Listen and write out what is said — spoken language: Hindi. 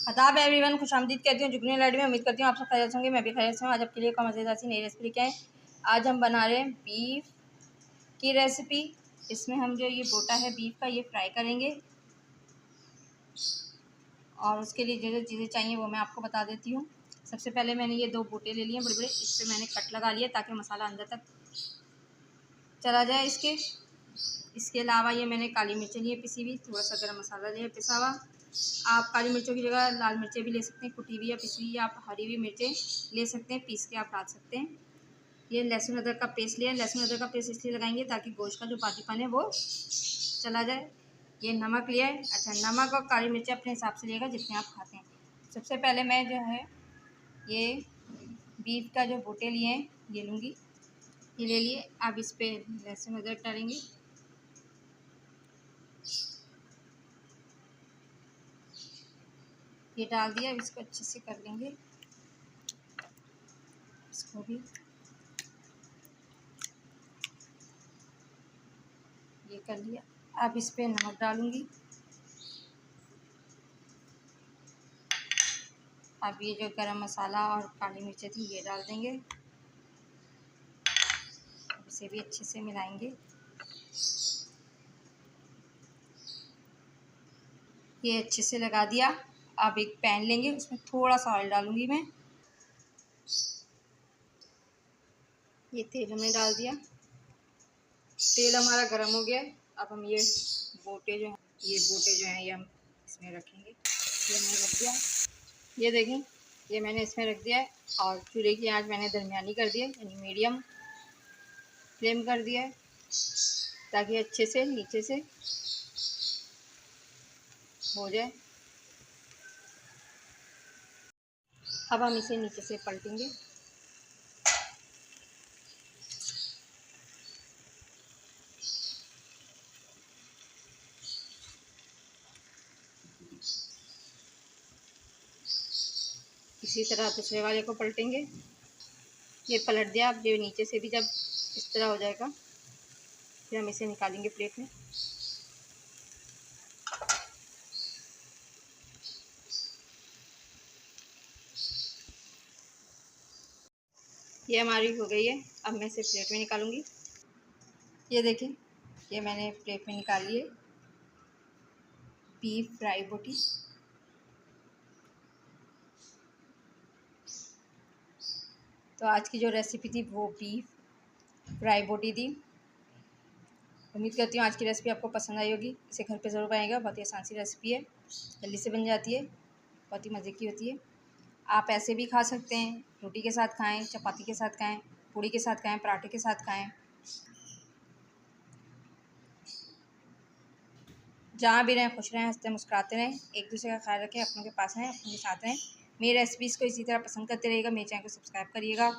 आदाब एवरीवन, खुशामदीद कहती हूँ जुगनी लाइट में। उम्मीद करती हूँ आप सब खैरियत होंगे, मैं भी खैरियत से हूँ। आज आपके लिए एक मज़ेदार सी नई रेसिपी क्या है। आज हम बना रहे हैं बीफ की रेसिपी। इसमें हम जो ये बोटा है बीफ का, ये फ्राई करेंगे। और उसके लिए जो जो चीज़ें चाहिए वो मैं आपको बता देती हूँ। सबसे पहले मैंने ये 2 बोटे ले लिए बड़े बड़े, इस पर मैंने कट लगा लिया ताकि मसाला अंदर तक चला जाए इसके अलावा ये मैंने काली मिर्चें लिए पिसी हुई, थोड़ा सा गरम मसाला लिया पिसा हुआ। आप काली मिर्चों की जगह लाल मिर्चें भी ले सकते हैं, कुटी हुई या पिसी हुई, आप हरी भी मिर्चें ले सकते हैं, पीस के आप डाल सकते हैं। ये लहसुन अदरक का पेस्ट लिया। लहसुन अदरक का पेस्ट इसलिए लगाएंगे ताकि गोश्त का जो बाटीपन है वो चला जाए। ये नमक लिया है। अच्छा, नमक और काली मिर्चें अपने हिसाब से लिएगा जितने आप खाते हैं। सबसे पहले मैं जो है ये बीफ का जो बोटे लिए हैं ये लूँगी, ये ले लिए। अब इस पर लहसुन अदरक डालेंगे। ये डाल दिया, अब इसको अच्छे से कर लेंगे। इसको भी ये कर लिया। अब इस पे नमक डालूंगी। अब ये जो गरम मसाला और काली मिर्चें थी ये डाल देंगे। अब इसे भी अच्छे से मिलाएंगे। ये अच्छे से लगा दिया। अब एक पैन लेंगे, उसमें थोड़ा सा ऑयल डालूंगी मैं। ये तेल हमने डाल दिया, तेल हमारा गर्म हो गया। अब हम ये बोटे जो हैं ये हम इसमें रखेंगे। ये मैंने रख दिया, ये देखें, ये मैंने इसमें रख दिया है। और चूल्हे की आंच मैंने दरमियानी कर दी है, यानी मीडियम फ्लेम कर दिया है ताकि अच्छे से नीचे से हो जाए। अब हम इसे नीचे से पलटेंगे। इसी तरह दूसरे वाले को पलटेंगे। ये पलट दिया। अब ये नीचे से भी जब इस तरह हो जाएगा फिर हम इसे निकालेंगे प्लेट में। ये हमारी हो गई है। अब मैं इसे प्लेट में निकालूंगी। ये देखिए, ये मैंने प्लेट में निकाल लिए बीफ फ्राई बोटी। तो आज की जो रेसिपी थी वो बीफ फ्राई बोटी थी। उम्मीद करती हूँ आज की रेसिपी आपको पसंद आई होगी। इसे घर पे ज़रूर बनाइएगा, बहुत ही आसान सी रेसिपी है, जल्दी से बन जाती है, बहुत ही मज़े की होती है। आप ऐसे भी खा सकते हैं, रोटी के साथ खाएं, चपाती के साथ खाएं, पूड़ी के साथ खाएं, पराठे के साथ खाएं। जहाँ भी रहें खुश रहें, हंसते मुस्कुराते रहें, एक दूसरे का ख्याल रखें, अपनों के पास रहें, अपनों के साथ रहें। मेरी रेसिपीज़ को इसी तरह पसंद करते रहिएगा। मेरे चैनल को सब्सक्राइब करिएगा।